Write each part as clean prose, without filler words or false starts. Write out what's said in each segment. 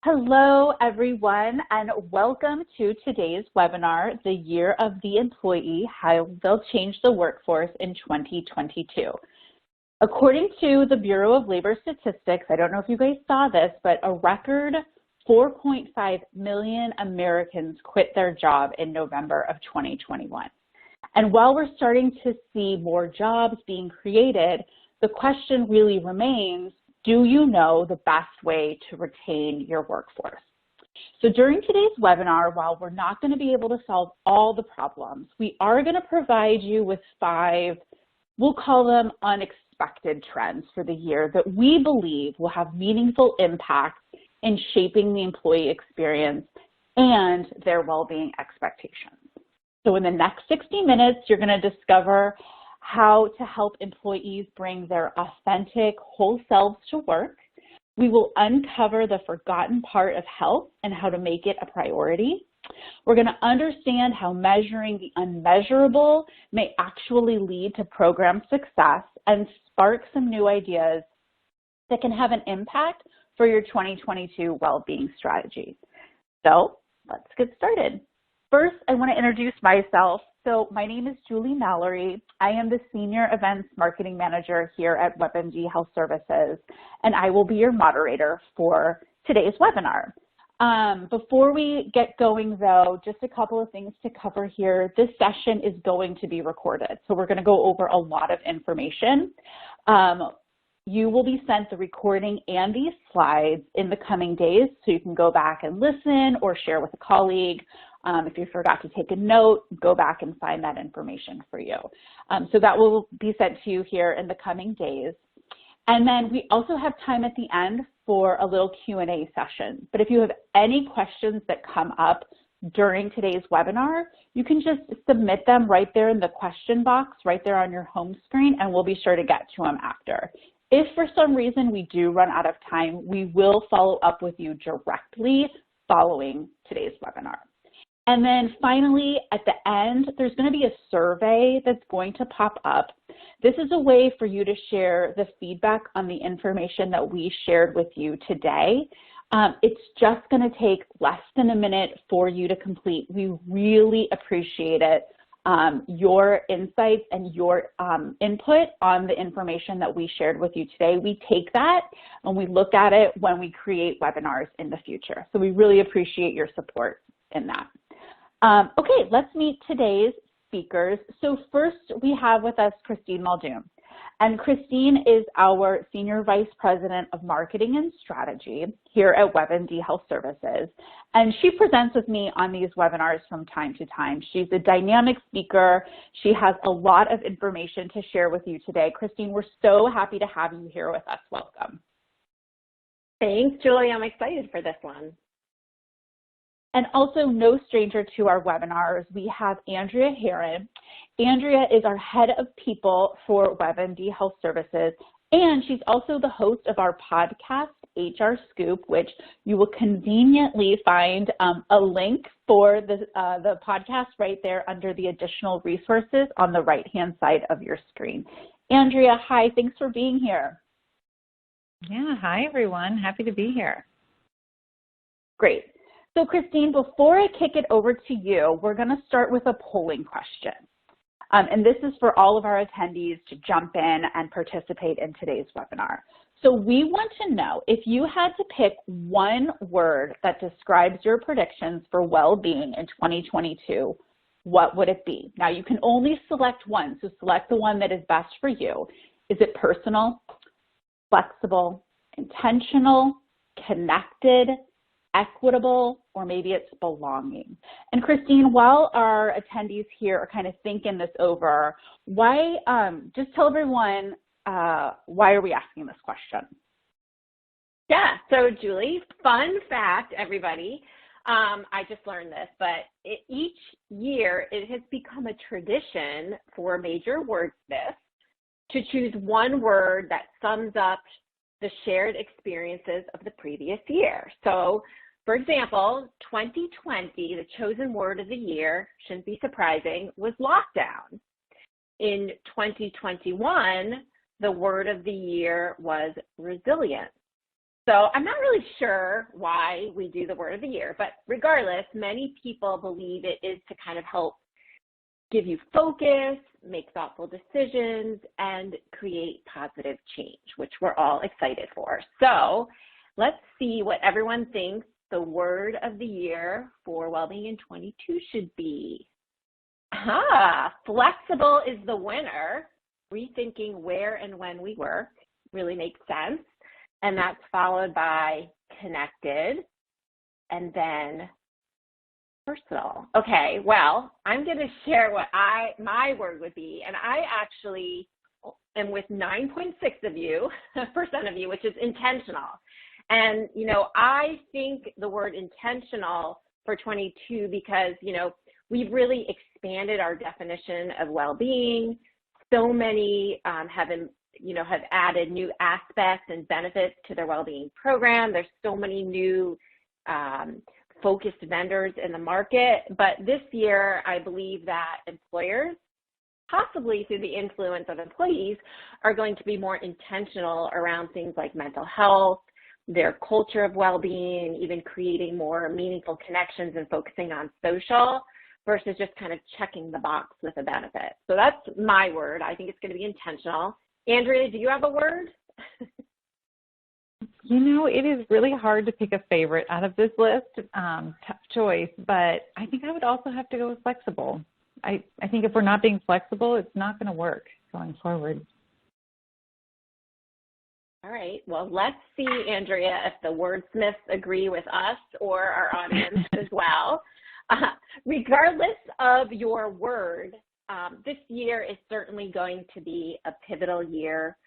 Hello, everyone, and welcome to today's webinar, The Year of the Employee, How They'll Change the Workforce in 2022. According to the Bureau of Labor Statistics, I don't know if you guys saw this, but a record 4.5 million Americans quit their job in November of 2021. And while we're starting to see more jobs being created, the question really remains, do you know the best way to retain your workforce? So during today's webinar, while we're not going to be able to solve all the problems, we are going to provide you with 5, we'll call them unexpected trends for the year that we believe will have meaningful impacts in shaping the employee experience and their well-being expectations. So in the next 60 minutes, you're going to discover how to help employees bring their authentic whole selves to work. We will uncover the forgotten part of health and how to make it a priority. We're going to understand how measuring the unmeasurable may actually lead to program success and spark some new ideas that can have an impact for your 2022 well-being strategy. So let's get started. First, I want to introduce myself. So my name is Julie Mallory. I am the Senior Events Marketing Manager here at WebMD Health Services, and I will be your moderator for today's webinar. Before we get going though, just a couple of things to cover here. This session is going to be recorded, so we're going to go over a lot of information. You will be sent the recording and these slides in the coming days, so you can go back and listen or share with a colleague. If you forgot to take a note, go back and find that information for you. So that will be sent to you here in the coming days. And then we also have time at the end for a little Q&A session. But if you have any questions that come up during today's webinar, you can just submit them right there in the question box, right there on your home screen, and we'll be sure to get to them after. If for some reason we do run out of time, we will follow up with you directly following today's webinar. And then finally, at the end, there's going to be a survey that's going to pop up. This is a way for you to share the feedback on the information that we shared with you today. It's just going to take less than a minute for you to complete. We really appreciate it, your insights and your input on the information that we shared with you today. We take that and we look at it when we create webinars in the future. So we really appreciate your support in that. Okay, let's meet today's speakers. So first we have with us Christine Muldoon. And Christine is our Senior Vice President of Marketing and Strategy here at WebMD Health Services. And she presents with me on these webinars from time to time. She's a dynamic speaker. She has a lot of information to share with you today. Christine, we're so happy to have you here with us. Welcome. Thanks, Julie. I'm excited for this one. And also no stranger to our webinars, we have Andrea Herron. Andrea is our head of people for WebMD Health Services, and she's also the host of our podcast, HR Scoop, which you will conveniently find a link for the podcast right there under the additional resources on the right-hand side of your screen. Andrea, hi, thanks for being here. Yeah, hi everyone, happy to be here. Great. So Christine, before I kick it over to you, we're going to start with a polling question. And this is for all of our attendees to jump in and participate in today's webinar. So we want to know, if you had to pick one word that describes your predictions for well-being in 2022, what would it be? Now you can only select one, so select the one that is best for you. Is it personal, flexible, intentional, connected, equitable, or maybe it's belonging? And Christine, while our attendees here are kind of thinking this over, why, just tell everyone, why are we asking this question? Yeah, so Julie, fun fact, everybody, I just learned this, but each year it has become a tradition for Major Wordsmiths to choose one word that sums up the shared experiences of the previous year. So, for example, 2020, the chosen word of the year, shouldn't be surprising, was lockdown. In 2021, the word of the year was resilient. So I'm not really sure why we do the word of the year, but regardless, many people believe it is to kind of help give you focus, make thoughtful decisions, and create positive change, which we're all excited for. So let's see what everyone thinks the word of the year for Wellbeing in 22 should be. Flexible is the winner. Rethinking where and when we work really makes sense. And that's followed by connected and then personal. Okay, well, I'm going to share what my word would be. And I actually am with 9.6 of you, percent of you, which is intentional. And, I think the word intentional for 22 because, we've really expanded our definition of well-being. So many have added new aspects and benefits to their well-being program. There's so many new focused vendors in the market. But this year, I believe that employers, possibly through the influence of employees, are going to be more intentional around things like mental health, their culture of well-being, even creating more meaningful connections and focusing on social versus just kind of checking the box with a benefit. So that's my word. I think it's going to be intentional. Andrea, do you have a word? It is really hard to pick a favorite out of this list. Tough choice, but I think I would also have to go with flexible. I think if we're not being flexible, it's not going to work going forward. All right. Well, let's see, Andrea, if the wordsmiths agree with us or our audience as well. Regardless of your word, this year is certainly going to be a pivotal year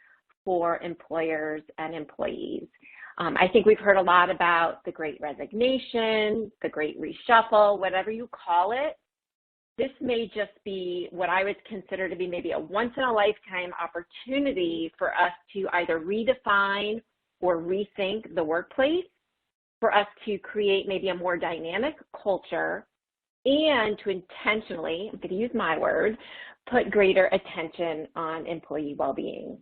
for employers and employees. I think we've heard a lot about the Great Resignation, the Great Reshuffle, whatever you call it. This may just be what I would consider to be maybe a once-in-a-lifetime opportunity for us to either redefine or rethink the workplace, for us to create maybe a more dynamic culture, and to intentionally, I'm going to use my word, put greater attention on employee well-being.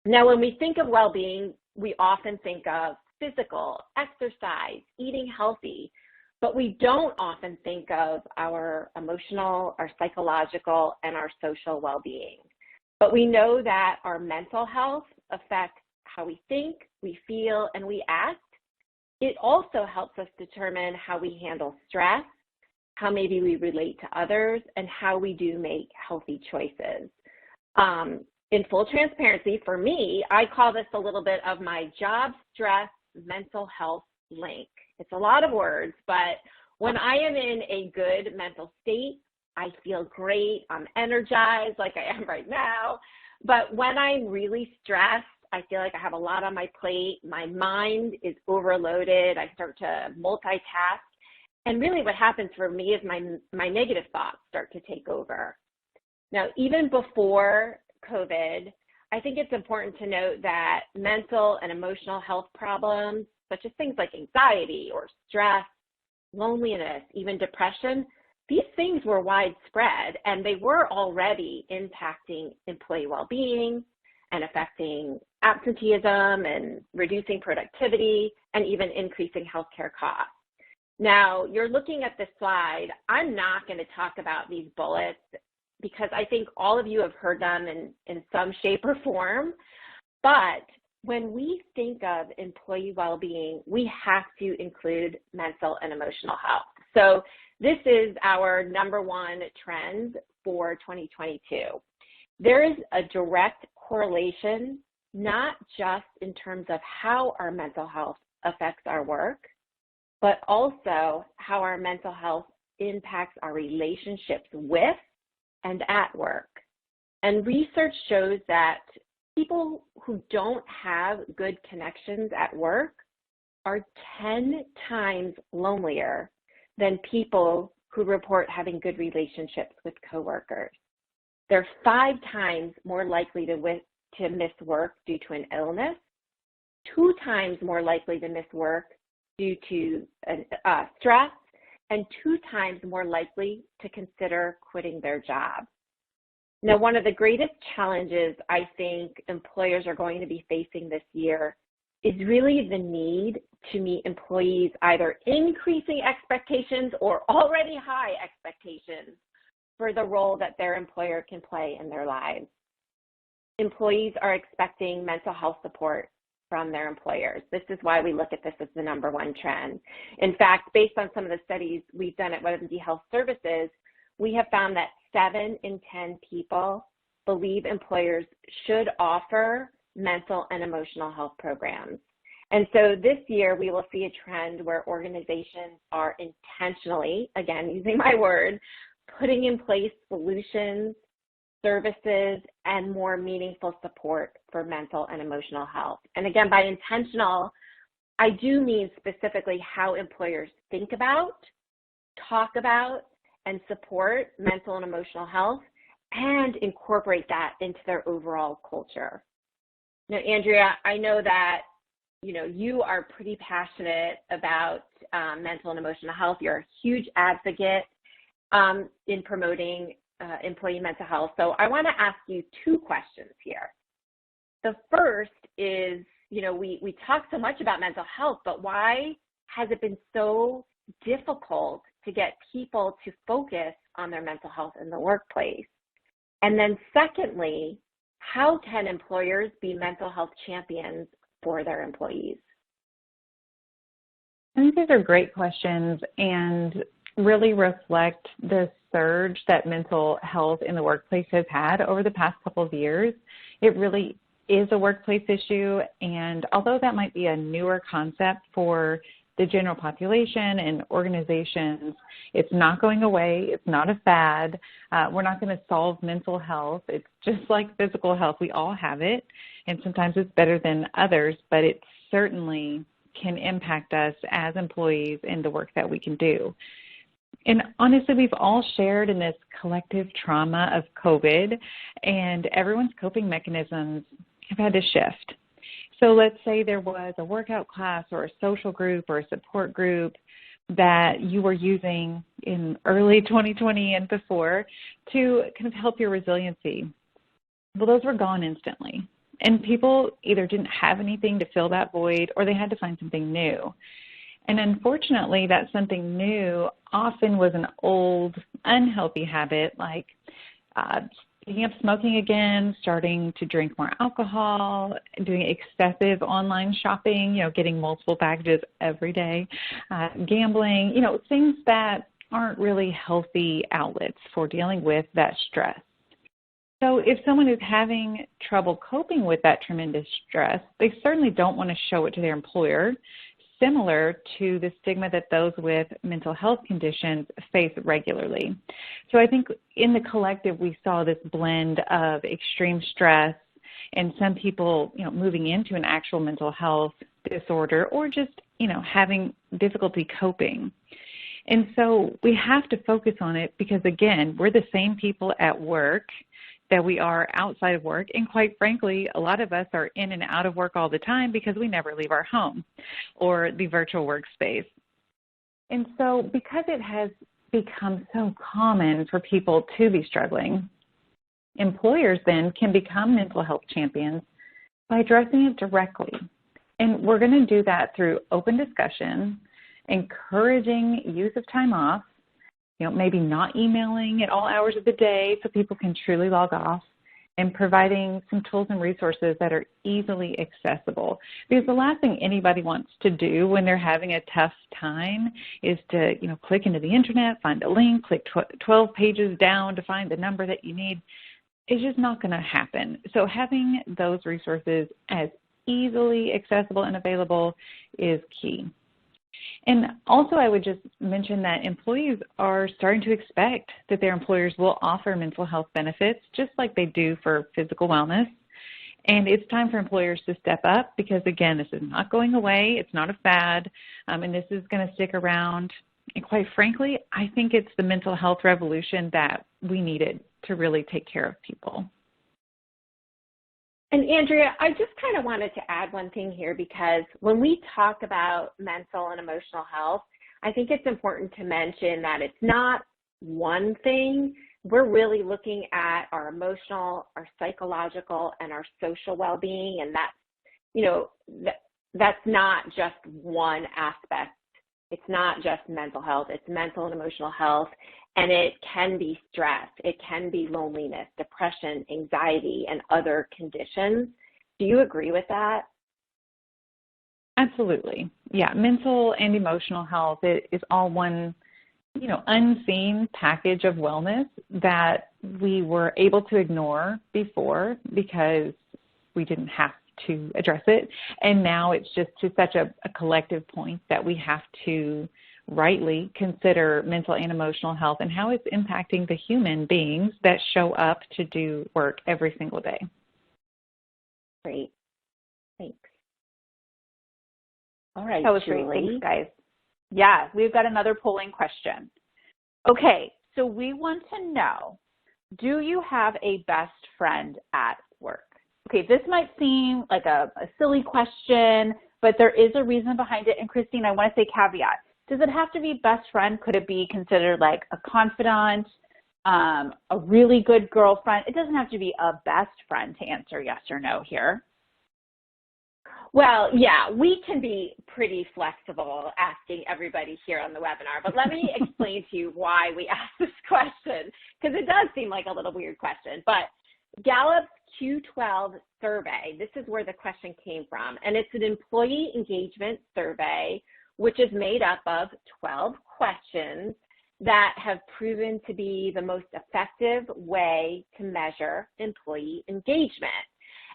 Now, when we think of well-being, we often think of physical, exercise, eating healthy, but we don't often think of our emotional, our psychological, and our social well-being. But we know that our mental health affects how we think, we feel, and we act. It also helps us determine how we handle stress, how maybe we relate to others, and how we do make healthy choices. In full transparency, for me, I call this a little bit of my job stress mental health link. It's a lot of words, but when I am in a good mental state, I feel great, I'm energized like I am right now. But when I'm really stressed, I feel like I have a lot on my plate, my mind is overloaded, I start to multitask. And really what happens for me is my negative thoughts start to take over. Now, even before COVID, I think it's important to note that mental and emotional health problems, such as things like anxiety or stress, loneliness, even depression, these things were widespread and they were already impacting employee well-being and affecting absenteeism and reducing productivity and even increasing healthcare costs. Now, you're looking at this slide. I'm not going to talk about these bullets because I think all of you have heard them in some shape or form. But when we think of employee well-being, we have to include mental and emotional health. So this is our number one trend for 2022. There is a direct correlation, not just in terms of how our mental health affects our work, but also how our mental health impacts our relationships with and at work. And research shows that people who don't have good connections at work are 10 times lonelier than people who report having good relationships with coworkers. They're 5 times more likely to miss work due to an illness, 2 times more likely to miss work due to stress, and 2 times more likely to consider quitting their job. Now, one of the greatest challenges I think employers are going to be facing this year is really the need to meet employees' either increasing expectations or already high expectations for the role that their employer can play in their lives. Employees are expecting mental health support from their employers. This is why we look at this as the #1 trend. In fact, based on some of the studies we've done at WebMD Health Services, we have found that 7 in 10 people believe employers should offer mental and emotional health programs. And so this year, we will see a trend where organizations are intentionally, again, using my word, putting in place solutions, services, and more meaningful support for mental and emotional health. And again, by intentional, I do mean specifically how employers think about, talk about, and support mental and emotional health, and incorporate that into their overall culture. Now, Andrea, I know that you are pretty passionate about mental and emotional health. You're a huge advocate in promoting employee mental health. So I want to ask you 2 questions here. The first is, we talk so much about mental health, but why has it been so difficult to get people to focus on their mental health in the workplace? And then secondly, how can employers be mental health champions for their employees? I think these are great questions and really reflect the surge that mental health in the workplace has had over the past couple of years. It really is a workplace issue, and although that might be a newer concept for the general population and organizations, it's not going away. It's not a fad. We're not going to solve mental health. It's just like physical health. We all have it, and sometimes it's better than others, but it certainly can impact us as employees in the work that we can do. And honestly, we've all shared in this collective trauma of COVID, and everyone's coping mechanisms have had to shift. So let's say there was a workout class or a social group or a support group that you were using in early 2020 and before to kind of help your resiliency. Well, those were gone instantly. And people either didn't have anything to fill that void or they had to find something new. And unfortunately, that something new often was an old, unhealthy habit like picking up smoking again, starting to drink more alcohol, doing excessive online shopping, getting multiple packages every day, gambling, things that aren't really healthy outlets for dealing with that stress. So if someone is having trouble coping with that tremendous stress, they certainly don't want to show it to their employer, similar to the stigma that those with mental health conditions face regularly. So I think in the collective, we saw this blend of extreme stress and some people, moving into an actual mental health disorder or just, having difficulty coping. And so we have to focus on it because, again, we're the same people at work that we are outside of work. And quite frankly, a lot of us are in and out of work all the time because we never leave our home or the virtual workspace. And so because it has become so common for people to be struggling, employers then can become mental health champions by addressing it directly. And we're going to do that through open discussion, encouraging use of time off, maybe not emailing at all hours of the day so people can truly log off, and providing some tools and resources that are easily accessible. Because the last thing anybody wants to do when they're having a tough time is to, click into the internet, find a link, click 12 pages down to find the number that you need. It's just not going to happen. So having those resources as easily accessible and available is key. And also, I would just mention that employees are starting to expect that their employers will offer mental health benefits just like they do for physical wellness. And it's time for employers to step up because, again, this is not going away. It's not a fad, and this is going to stick around. And quite frankly, I think it's the mental health revolution that we needed to really take care of people. And Andrea, I just kind of wanted to add one thing here because when we talk about mental and emotional health, I think it's important to mention that it's not one thing. We're really looking at our emotional, our psychological, and our social well-being, and that's, that's not just one aspect. It's not just mental health, it's mental and emotional health, and it can be stress, it can be loneliness, depression, anxiety, and other conditions. Do you agree with that? Absolutely. Yeah, mental and emotional health is all one, unseen package of wellness that we were able to ignore before because we didn't have to address it. And now it's just to such a collective point that we have to rightly consider mental and emotional health and how it's impacting the human beings that show up to do work every single day. Great. Thanks. All right, that was Julie. great. Thanks, guys. Yeah, we've got another polling question. Okay, so we want to know, do you have a best friend at work? Okay, this might seem like a silly question, but there is a reason behind it. And Christine, I want to say caveat. Does it have to be best friend? Could it be considered like a confidant, a really good girlfriend? It doesn't have to be a best friend to answer yes or no here. Well, yeah, we can be pretty flexible asking everybody here on the webinar, but let me explain to you why we asked this question, because it does seem like a little weird question. But Gallup's Q12 survey, this is where the question came from, and it's an employee engagement survey, which is made up of 12 questions that have proven to be the most effective way to measure employee engagement.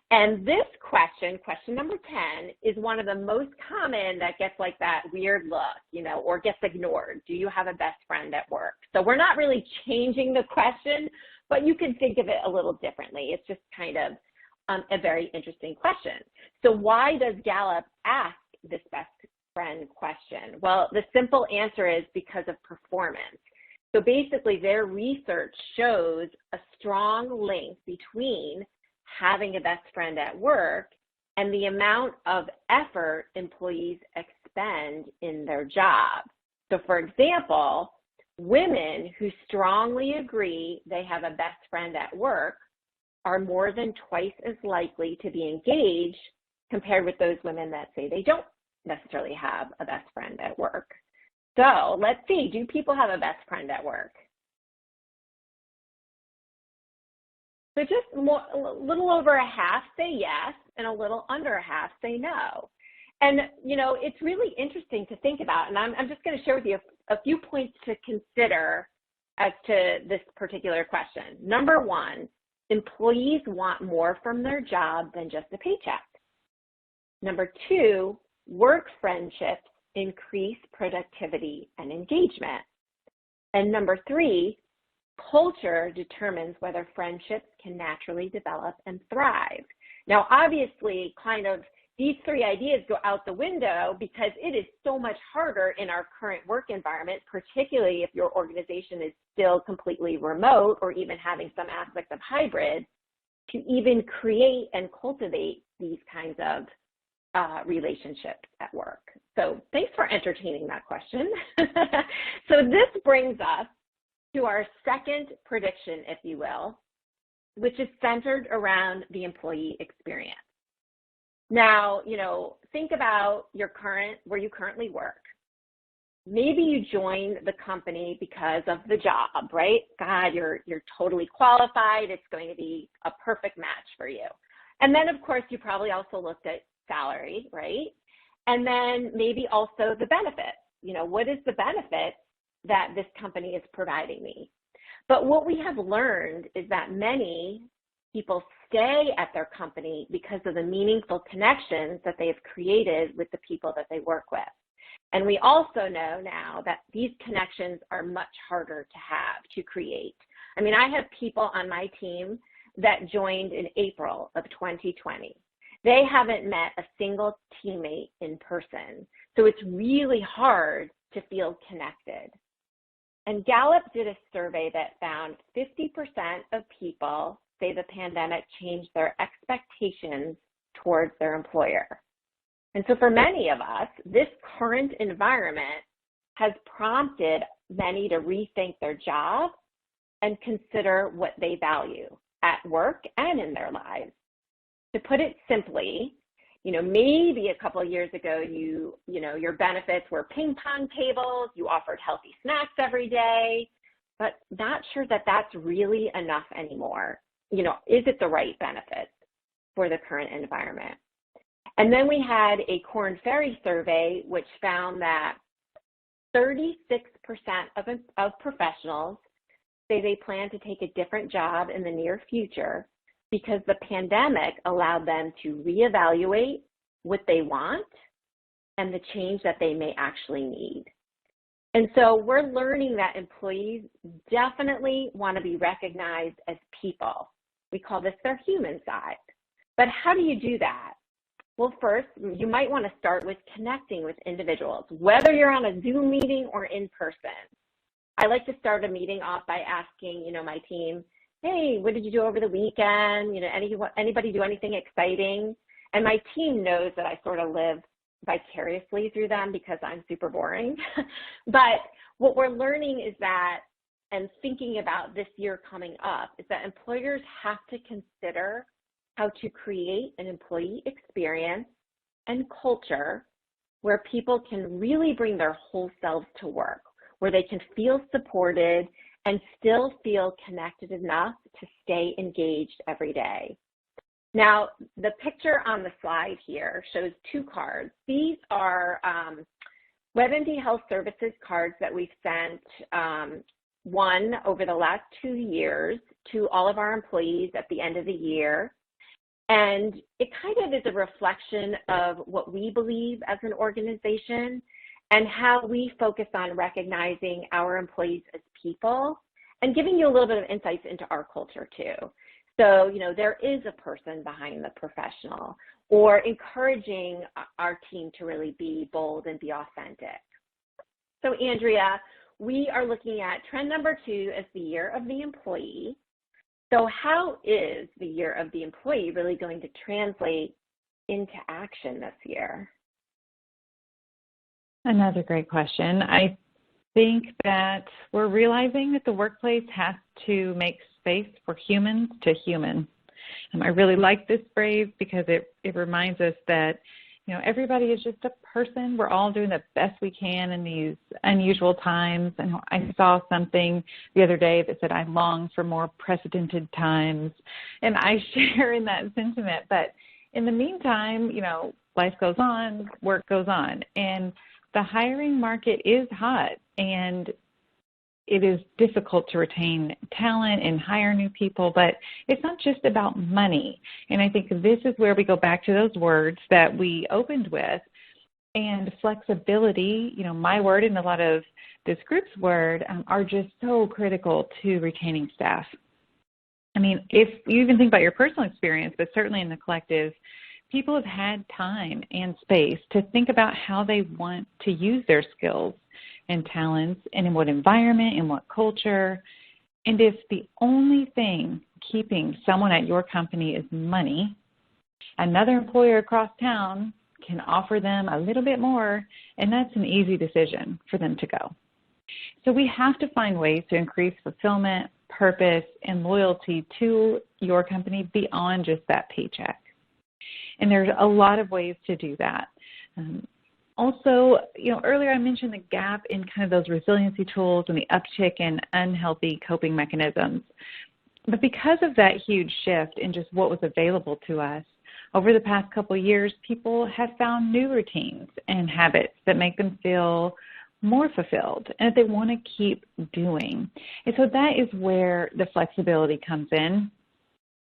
And this question, question number 10, is one of the most common that gets like that weird look, or gets ignored. Do you have a best friend at work? So we're not really changing the question, but you can think of it a little differently. It's just kind of a very interesting question. So why does Gallup ask this best friend question? Well, the simple answer is because of performance. So basically their research shows a strong link between having a best friend at work and the amount of effort employees expend in their job. So for example, women who strongly agree they have a best friend at work are more than twice as likely to be engaged compared with those women that say they don't necessarily have a best friend at work. So let's see, do people have a best friend at work? So just a little over a half say yes, and a little under a half say no. And, it's really interesting to think about, and I'm just going to share with you a few points to consider as to this particular question. Number one, employees want more from their job than just a paycheck. Number two, work friendships increase productivity and engagement. And number three, culture determines whether friendships can naturally develop and thrive. Now, obviously, kind of these three ideas go out the window because it is so much harder in our current work environment, particularly if your organization is still completely remote or even having some aspects of hybrid, to even create and cultivate these kinds of relationships at work. So thanks for entertaining that question. So this brings us to our second prediction, if you will, which is centered around the employee experience. Now, think about where you currently work. Maybe you joined the company because of the job, right? God, you're totally qualified. It's going to be a perfect match for you. And then, of course, you probably also looked at salary, right? And then maybe also the benefits. What is the benefit that this company is providing me? But what we have learned is that many people stay at their company because of the meaningful connections that they have created with the people that they work with. And we also know now that these connections are much harder to create. I mean, I have people on my team that joined in April of 2020. They haven't met a single teammate in person. So it's really hard to feel connected. And Gallup did a survey that found 50% of people say the pandemic changed their expectations towards their employer. And so for many of us, this current environment has prompted many to rethink their job and consider what they value at work and in their lives. To put it simply, Maybe a couple of years ago, your benefits were ping pong tables, you offered healthy snacks every day, but not sure that that's really enough anymore. Is it the right benefits for the current environment? And then we had a Korn Ferry survey, which found that 36% of professionals say they plan to take a different job in the near future because the pandemic allowed them to reevaluate what they want and the change that they may actually need. And so we're learning that employees definitely want to be recognized as people. We call this their human side. But how do you do that? Well, first, you might want to start with connecting with individuals, whether you're on a Zoom meeting or in person. I like to start a meeting off by asking, my team, hey, what did you do over the weekend? Anybody do anything exciting? And my team knows that I sort of live vicariously through them because I'm super boring. But what we're learning is that, and thinking about this year coming up, is that employers have to consider how to create an employee experience and culture where people can really bring their whole selves to work, where they can feel supported and still feel connected enough to stay engaged every day. Now, the picture on the slide here shows two cards. These are WebMD Health Services cards that we've sent, one over the last 2 years to all of our employees at the end of the year. And it kind of is a reflection of what we believe as an organization and how we focus on recognizing our employees as people and giving you a little bit of insights into our culture too. So, there is a person behind the professional, or encouraging our team to really be bold and be authentic. So, Andrea, we are looking at trend number 2 as the year of the employee. So how is the year of the employee really going to translate into action this year? Another great question. I think that we're realizing that the workplace has to make space for humans to human. I really like this phrase because it reminds us that, everybody is just a person. We're all doing the best we can in these unusual times. And I saw something the other day that said, I long for more precedented times. And I share in that sentiment. But in the meantime, life goes on, work goes on. And the hiring market is hot. And it is difficult to retain talent and hire new people, but it's not just about money. And I think this is where we go back to those words that we opened with, and flexibility, my word and a lot of this group's word are just so critical to retaining staff. I mean, if you even think about your personal experience, but certainly in the collective, people have had time and space to think about how they want to use their skills and talents, and in what environment, in what culture. And if the only thing keeping someone at your company is money, another employer across town can offer them a little bit more, and that's an easy decision for them to go. So we have to find ways to increase fulfillment, purpose, and loyalty to your company beyond just that paycheck. And there's a lot of ways to do that. Also, earlier I mentioned the gap in kind of those resiliency tools and the uptick in unhealthy coping mechanisms. But because of that huge shift in just what was available to us, over the past couple of years, people have found new routines and habits that make them feel more fulfilled and that they want to keep doing. And so that is where the flexibility comes in.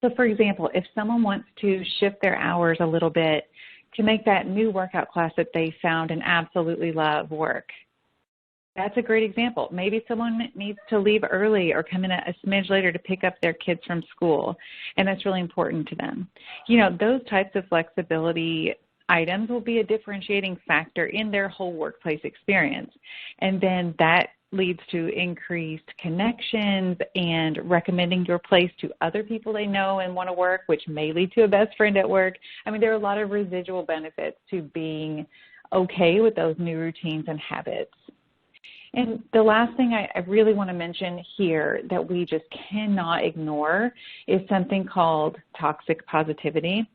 So, for example, if someone wants to shift their hours a little bit to make that new workout class that they found and absolutely love work, that's a great example. Maybe someone needs to leave early or come in a smidge later to pick up their kids from school, and that's really important to them. Those types of flexibility items will be a differentiating factor in their whole workplace experience. And then that leads to increased connections and recommending your place to other people they know and want to work, which may lead to a best friend at work. I mean, there are a lot of residual benefits to being okay with those new routines and habits. And the last thing I really want to mention here that we just cannot ignore is something called toxic positivity.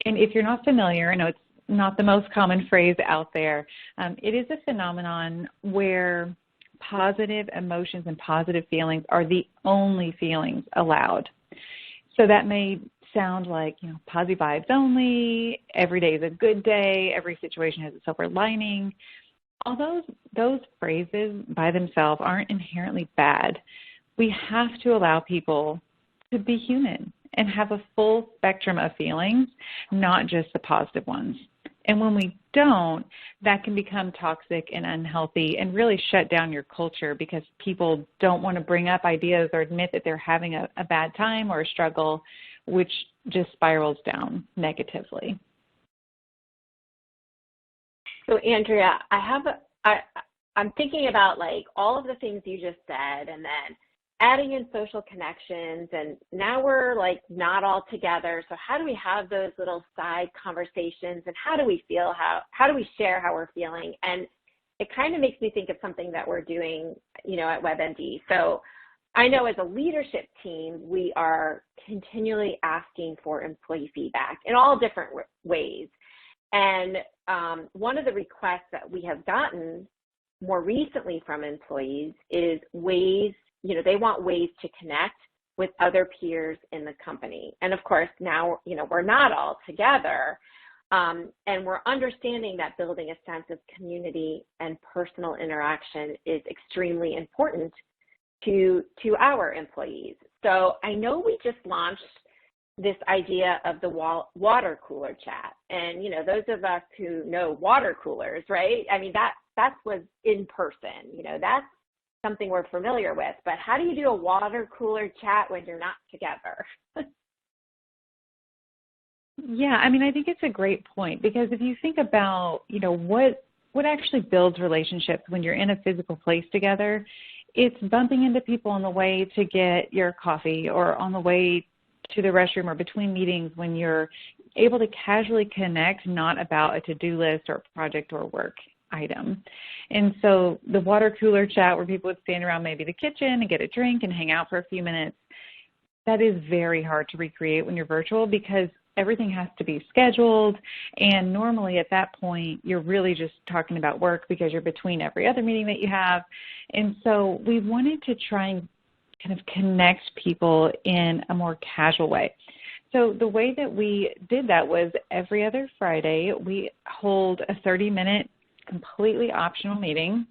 And if you're not familiar, I know it's not the most common phrase out there, it is a phenomenon where positive emotions and positive feelings are the only feelings allowed. So that may sound like, positive vibes only, every day is a good day, every situation has a silver lining. Although those phrases by themselves aren't inherently bad, we have to allow people to be human and have a full spectrum of feelings, not just the positive ones. And when we don't, that can become toxic and unhealthy and really shut down your culture because people don't want to bring up ideas or admit that they're having a bad time or a struggle, which just spirals down negatively. So Andrea, I'm thinking about like all of the things you just said and then adding in social connections, and now we're like not all together. So how do we have those little side conversations, and how do we feel, how do we share how we're feeling? And it kind of makes me think of something that we're doing, at WebMD. So I know as a leadership team, we are continually asking for employee feedback in all different ways. And one of the requests that we have gotten more recently from employees is ways, they want ways to connect with other peers in the company. And of course, now, we're not all together. And we're understanding that building a sense of community and personal interaction is extremely important to our employees. So I know we just launched this idea of the water cooler chat. And, those of us who know water coolers, right? I mean, that was in person, that's something we're familiar with, but how do you do a water cooler chat when you're not together? Yeah, I mean, I think it's a great point because if you think about, what actually builds relationships when you're in a physical place together, it's bumping into people on the way to get your coffee or on the way to the restroom or between meetings when you're able to casually connect, not about a to-do list or a project or work item. And so the water cooler chat where people would stand around maybe the kitchen and get a drink and hang out for a few minutes, that is very hard to recreate when you're virtual because everything has to be scheduled. And normally at that point, you're really just talking about work because you're between every other meeting that you have. And so we wanted to try and kind of connect people in a more casual way. So the way that we did that was every other Friday, we hold a 30-minute completely optional meeting,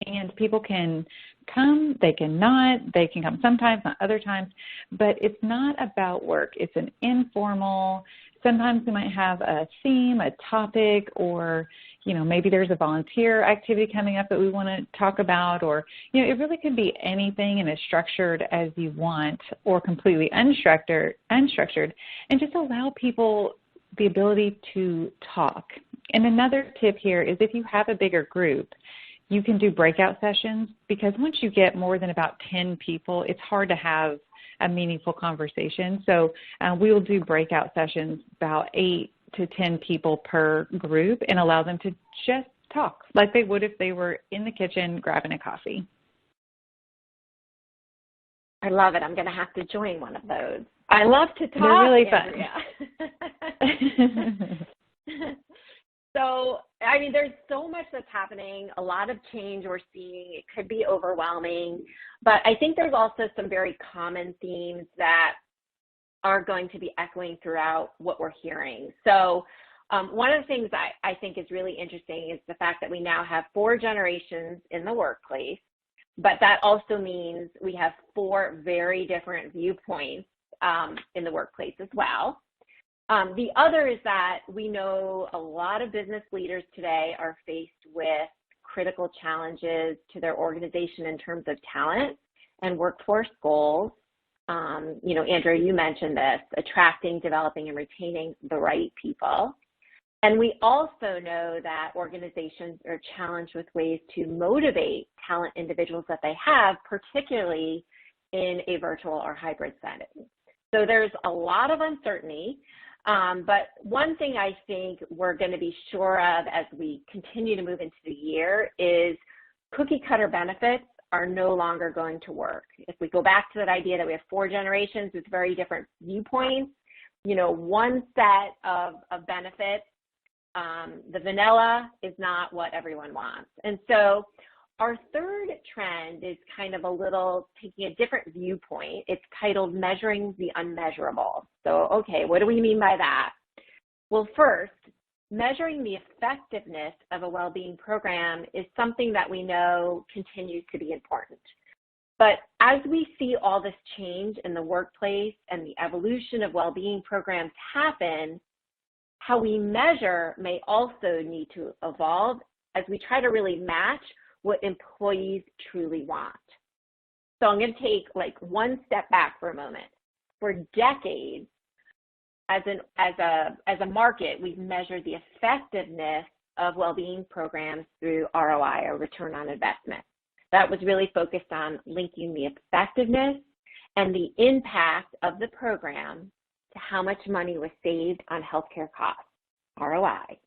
and people can come, they can not, they can come sometimes, not other times, but it's not about work. It's an informal, sometimes we might have a theme, a topic, or, maybe there's a volunteer activity coming up that we want to talk about, or, it really could be anything and as structured as you want or completely unstructured, and just allow people the ability to talk. And another tip here is if you have a bigger group, you can do breakout sessions because once you get more than about 10 people, it's hard to have a meaningful conversation. So we will do breakout sessions, about 8 to 10 people per group, and allow them to just talk like they would if they were in the kitchen grabbing a coffee. I love it. I'm going to have to join one of those. I love to talk. They're really fun. So, I mean, there's so much that's happening, a lot of change we're seeing. It could be overwhelming, but I think there's also some very common themes that are going to be echoing throughout what we're hearing. So one of the things I think is really interesting is the fact that we now have 4 generations in the workplace, but that also means we have 4 very different viewpoints in the workplace as well. The other is that we know a lot of business leaders today are faced with critical challenges to their organization in terms of talent and workforce goals. Andrea, you mentioned this, attracting, developing, and retaining the right people. And we also know that organizations are challenged with ways to motivate talent individuals that they have, particularly in a virtual or hybrid setting. So there's a lot of uncertainty. But one thing I think we're going to be sure of as we continue to move into the year is cookie cutter benefits are no longer going to work. If we go back to that idea that we have 4 generations with very different viewpoints, one set of benefits. The vanilla is not what everyone wants. And so our third trend is kind of a little taking a different viewpoint. It's titled Measuring the Unmeasurable. So, okay, what do we mean by that? Well, first, measuring the effectiveness of a well-being program is something that we know continues to be important. But as we see all this change in the workplace and the evolution of well-being programs happen, how we measure may also need to evolve as we try to really match what employees truly want. So I'm going to take one step back for a moment. For decades, as a market, we've measured the effectiveness of well-being programs through ROI, or return on investment. That was really focused on linking the effectiveness and the impact of the program to how much money was saved on healthcare costs, ROI.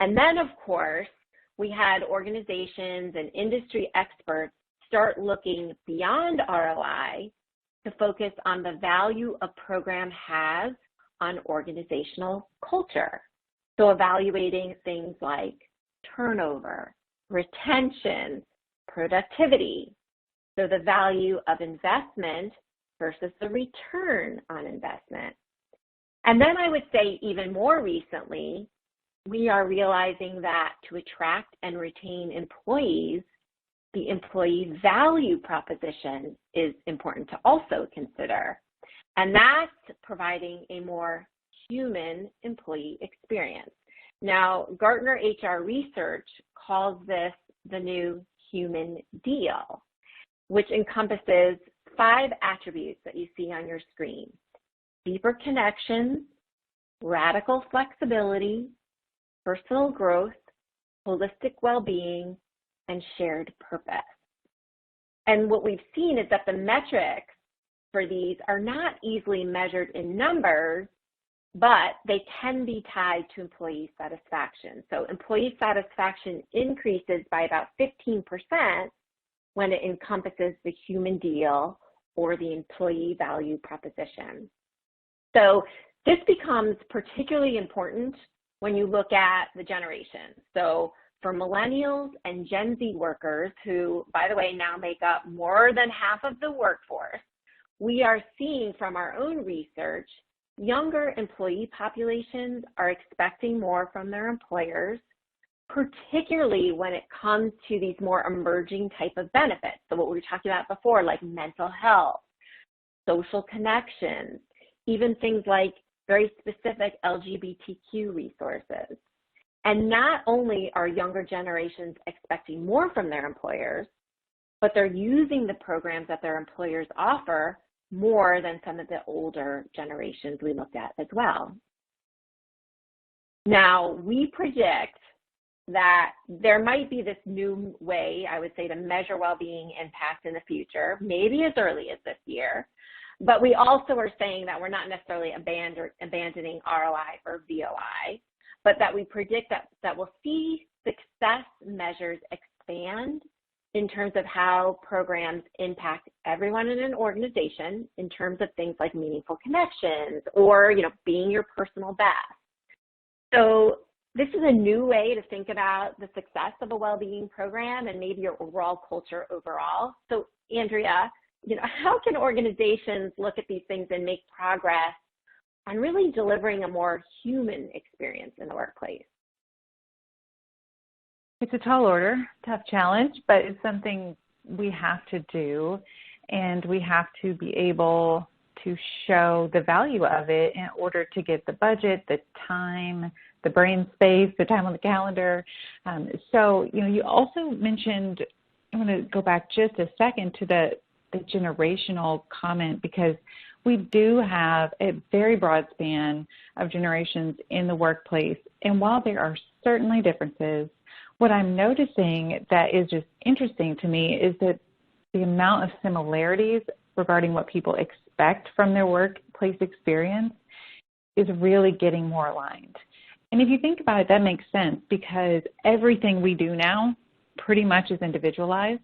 And then, of course, we had organizations and industry experts start looking beyond ROI to focus on the value a program has on organizational culture. So evaluating things like turnover, retention, productivity. So the value of investment versus the return on investment. And then I would say even more recently, we are realizing that to attract and retain employees, the employee value proposition is important to also consider. And that's providing a more human employee experience. Now, Gartner HR research calls this the new human deal, which encompasses 5 attributes that you see on your screen: deeper connections, radical flexibility, personal growth, holistic well-being, and shared purpose. And what we've seen is that the metrics for these are not easily measured in numbers, but they can be tied to employee satisfaction. So employee satisfaction increases by about 15% when it encompasses the human deal or the employee value proposition. So this becomes particularly important when you look at the generations. So for millennials and Gen Z workers, who, by the way, now make up more than half of the workforce, we are seeing from our own research, younger employee populations are expecting more from their employers, particularly when it comes to these more emerging type of benefits. So what we were talking about before, like mental health, social connections, even things like very specific LGBTQ resources. And not only are younger generations expecting more from their employers, but they're using the programs that their employers offer more than some of the older generations we looked at as well. Now, we predict that there might be this new way, I would say, to measure well-being impact in the future, maybe as early as this year. But we also are saying that we're not necessarily abandoning ROI or VOI, but that we predict that we'll see success measures expand in terms of how programs impact everyone in an organization in terms of things like meaningful connections or, being your personal best. So this is a new way to think about the success of a well-being program and maybe your overall culture overall. So Andrea, how can organizations look at these things and make progress on really delivering a more human experience in the workplace? It's a tall order, tough challenge, but it's something we have to do, and we have to be able to show the value of it in order to get the budget, the time, the brain space, the time on the calendar. So, you also mentioned, I want to go back just a second to the generational comment, because we do have a very broad span of generations in the workplace. And while there are certainly differences, what I'm noticing that is just interesting to me is that the amount of similarities regarding what people expect from their workplace experience is really getting more aligned. And if you think about it, that makes sense, because everything we do now pretty much is individualized.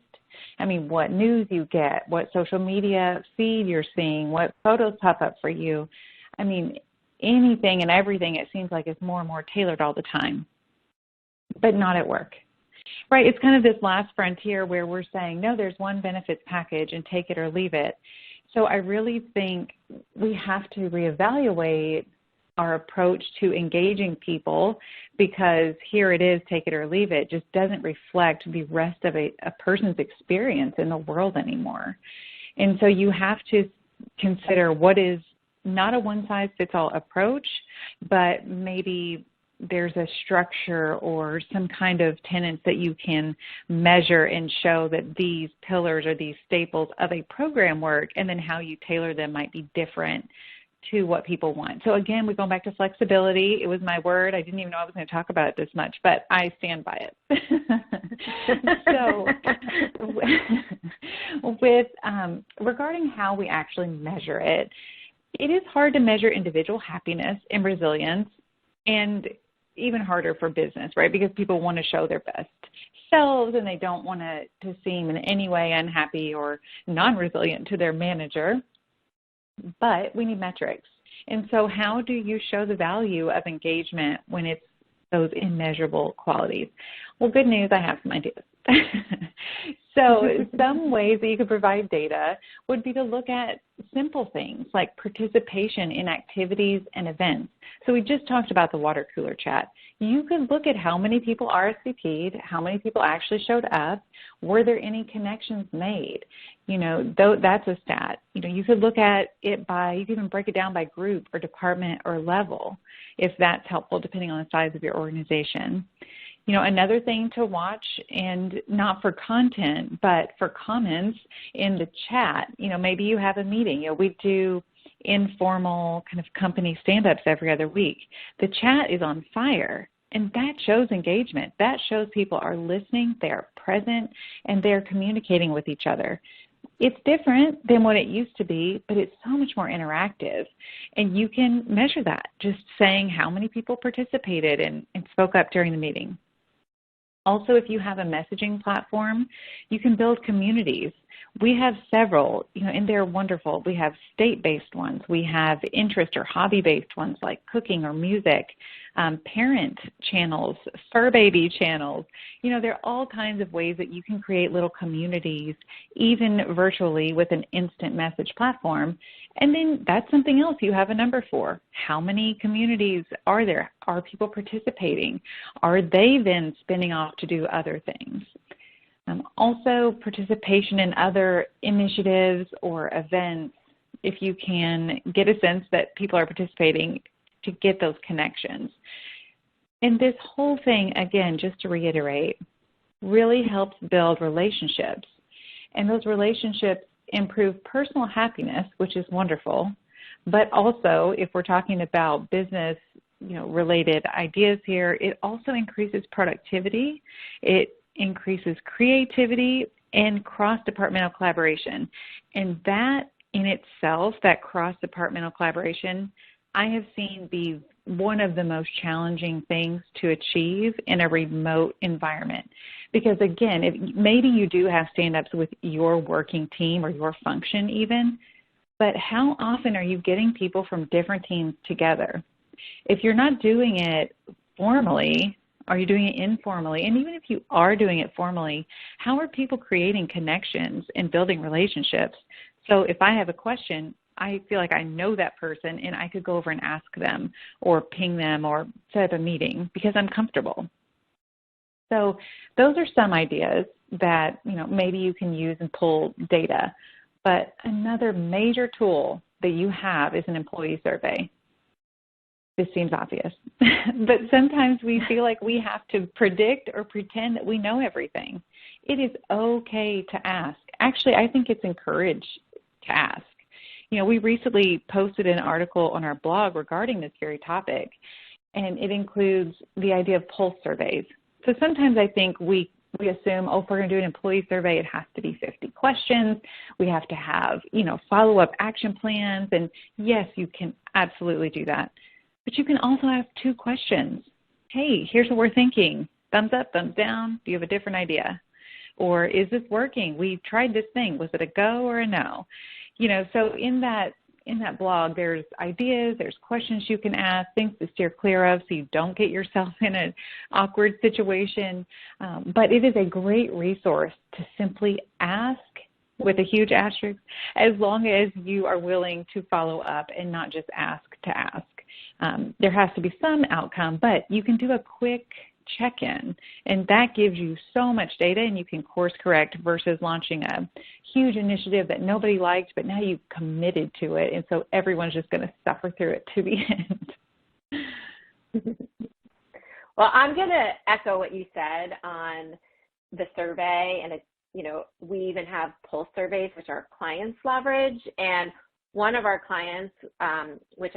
I mean, what news you get, what social media feed you're seeing, what photos pop up for you. I mean, anything and everything, it seems like, is more and more tailored all the time, but not at work. Right, it's kind of this last frontier where we're saying, no, there's one benefits package and take it or leave it. So I really think we have to reevaluate our approach to engaging people, because here it is, take it or leave it, just doesn't reflect the rest of a person's experience in the world anymore. And so you have to consider what is not a one-size-fits-all approach, but maybe there's a structure or some kind of tenets that you can measure and show that these pillars or these staples of a program work, and then how you tailor them might be different to what people want. So again, we're going back to flexibility. It was my word. I didn't even know I was going to talk about it this much, but I stand by it. So with regarding how we actually measure it, it is hard to measure individual happiness and resilience, and even harder for business, right? Because people want to show their best selves, and they don't want to seem in any way unhappy or non-resilient to their manager. But we need metrics. And so how do you show the value of engagement when it's those immeasurable qualities? Well, good news, I have some ideas. So some ways that you could provide data would be to look at simple things like participation in activities and events. So we just talked about the water cooler chat. You could look at how many people RSVP'd, how many people actually showed up, were there any connections made? You know, that's a stat. You know, you could look at it by, you could even break it down by group or department or level, if that's helpful, depending on the size of your organization. You know, another thing to watch, and not for content, but for comments in the chat. You know, maybe you have a meeting. You know, we do informal kind of company stand-ups every other week. The chat is on fire, and that shows engagement. That shows people are listening, they're present, and they're communicating with each other. It's different than what it used to be, but it's so much more interactive. And you can measure that, just saying how many people participated and spoke up during the meeting. Also, if you have a messaging platform, you can build communities. We have several, you know, and they're wonderful. We have state-based ones. We have interest or hobby-based ones like cooking or music, parent channels, fur baby channels. You know, there are all kinds of ways that you can create little communities, even virtually with an instant message platform. And then that's something else you have a number for. How many communities are there? Are people participating? Are they then spinning off to do other things? Also, participation in other initiatives or events, if you can get a sense that people are participating, to get those connections. And this whole thing, again, just to reiterate, really helps build relationships. And those relationships improve personal happiness, which is wonderful, but also, if we're talking about business, you know, related ideas here, it also increases productivity. It increases creativity and cross-departmental collaboration. And that in itself, that cross-departmental collaboration, I have seen be one of the most challenging things to achieve in a remote environment. Because again, if maybe you do have stand-ups with your working team or your function even, but how often are you getting people from different teams together? If you're not doing it formally, are you doing it informally? And even if you are doing it formally, how are people creating connections and building relationships? So if I have a question, I feel like I know that person and I could go over and ask them or ping them or set up a meeting because I'm comfortable. So those are some ideas that, you know, maybe you can use and pull data. But another major tool that you have is an employee survey. This seems obvious, but sometimes we feel like we have to predict or pretend that we know everything. It is okay to ask. Actually, I think it's encouraged to ask. You know, we recently posted an article on our blog regarding this very topic, and it includes the idea of pulse surveys. So sometimes I think we assume, oh, if we're going to do an employee survey, it has to be 50 questions. We have to have, you know, follow-up action plans. And yes, you can absolutely do that. But you can also have 2 questions. Hey, here's what we're thinking. Thumbs up, thumbs down. Do you have a different idea? Or is this working? We tried this thing. Was it a go or a no? You know, so in that in that blog, there's ideas, there's questions you can ask, things to steer clear of so you don't get yourself in an awkward situation. But it is a great resource to simply ask, with a huge asterisk, as long as you are willing to follow up and not just ask to ask. There has to be some outcome, but you can do a quick check-in, and that gives you so much data, and you can course correct versus launching a huge initiative that nobody liked, but now you've committed to it, and so everyone's just going to suffer through it to the end. Well, I'm going to echo what you said on the survey, and we even have pulse surveys, which our clients leverage, and one of our clients, which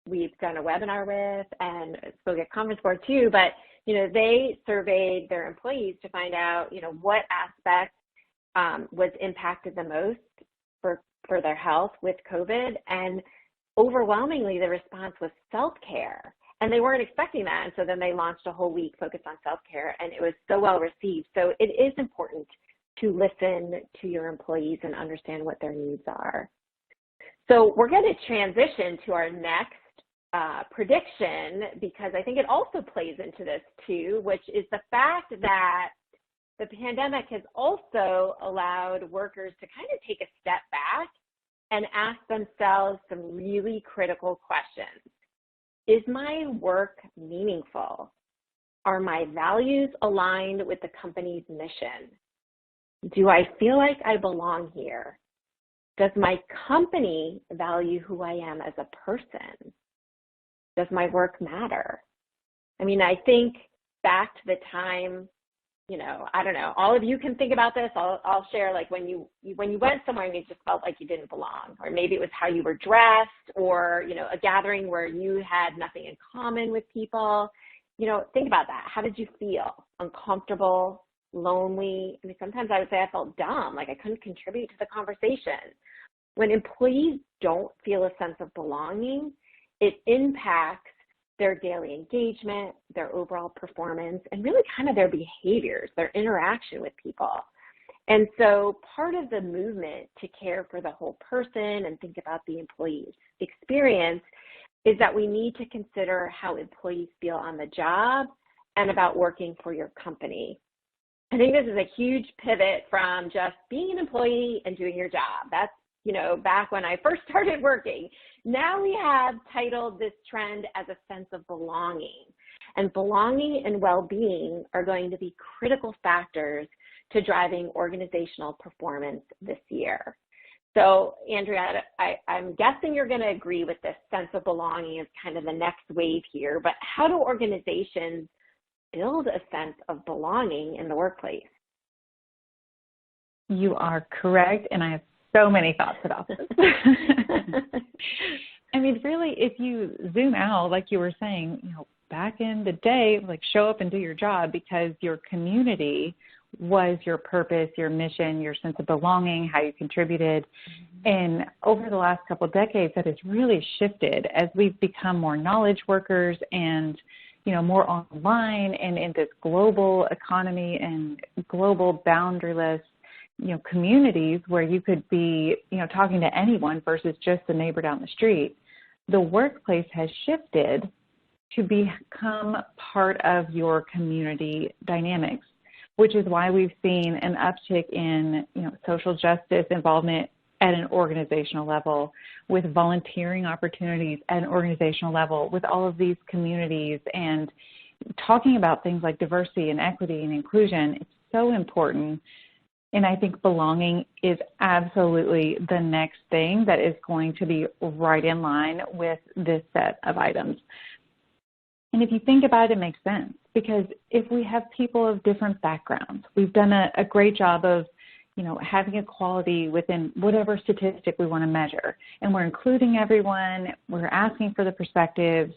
we've done a webinar with and spoke at Conference Board too, but they surveyed their employees to find out what aspect was impacted the most for their health with COVID, and overwhelmingly the response was self-care, and they weren't expecting that, and so then they launched a whole week focused on self-care, and it was so well received. So it is important to listen to your employees and understand what their needs are. So we're going to transition to our next prediction, because I think it also plays into this too, which is the fact that the pandemic has also allowed workers to kind of take a step back and ask themselves some really critical questions. Is my work meaningful? Are my values aligned with the company's mission? Do I feel like I belong here? Does my company value who I am as a person? Does my work matter? I mean, I think back to the time, I don't know, all of you can think about this. I'll share, like when you went somewhere and you just felt like you didn't belong, or maybe it was how you were dressed, or, a gathering where you had nothing in common with people. Think about that. How did you feel? Uncomfortable, lonely? I mean, sometimes I would say I felt dumb, like I couldn't contribute to the conversation. When employees don't feel a sense of belonging, it impacts their daily engagement, their overall performance, and really kind of their behaviors, their interaction with people. And so part of the movement to care for the whole person and think about the employee's experience is that we need to consider how employees feel on the job and about working for your company. I think this is a huge pivot from just being an employee and doing your job. That's, back when I first started working. Now we have titled this trend as a sense of belonging. And belonging and well-being are going to be critical factors to driving organizational performance this year. So, Andrea, I'm guessing you're going to agree with this sense of belonging as kind of the next wave here, but how do organizations build a sense of belonging in the workplace? You are correct, and I have so many thoughts about this. I mean, really, if you zoom out, like you were saying, back in the day, like show up and do your job because your community was your purpose, your mission, your sense of belonging, how you contributed. And over the last couple of decades, that has really shifted as we've become more knowledge workers and, more online and in this global economy and global boundaryless communities where you could be, talking to anyone versus just the neighbor down the street. The workplace has shifted to become part of your community dynamics, which is why we've seen an uptick in, social justice involvement at an organizational level, with volunteering opportunities at an organizational level, with all of these communities, and talking about things like diversity and equity and inclusion. It's so important. And I think belonging is absolutely the next thing that is going to be right in line with this set of items. And if you think about it, it makes sense, because if we have people of different backgrounds, we've done a great job of, having equality within whatever statistic we want to measure, and we're including everyone, we're asking for the perspectives.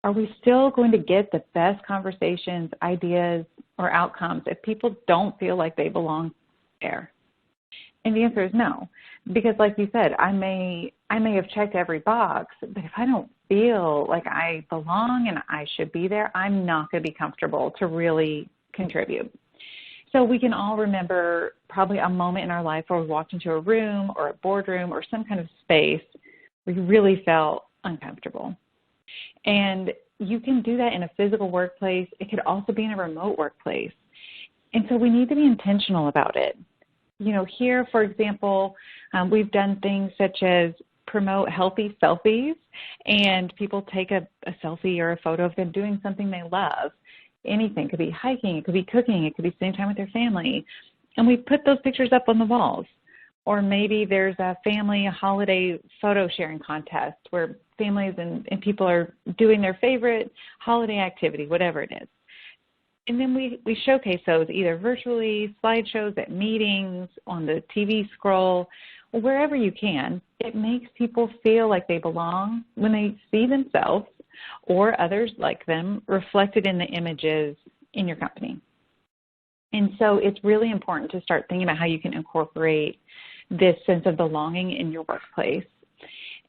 Are we still going to get the best conversations, ideas, or outcomes if people don't feel like they belong there? And the answer is no, because like you said, I may have checked every box, but if I don't feel like I belong and I should be there, I'm not going to be comfortable to really contribute. So we can all remember probably a moment in our life where we walked into a room or a boardroom or some kind of space where you really felt uncomfortable. And you can do that in a physical workplace. It could also be in a remote workplace. And so we need to be intentional about it. You know, here, for example, we've done things such as promote healthy selfies, and people take a selfie or a photo of them doing something they love. Anything. It could be hiking, it could be cooking, it could be spending time with their family. And we put those pictures up on the walls. Or maybe there's a family holiday photo sharing contest where families and people are doing their favorite holiday activity, whatever it is. And then we showcase those either virtually, slideshows at meetings, on the TV scroll, or wherever you can. It makes people feel like they belong when they see themselves or others like them reflected in the images in your company. And so it's really important to start thinking about how you can incorporate this sense of belonging in your workplace.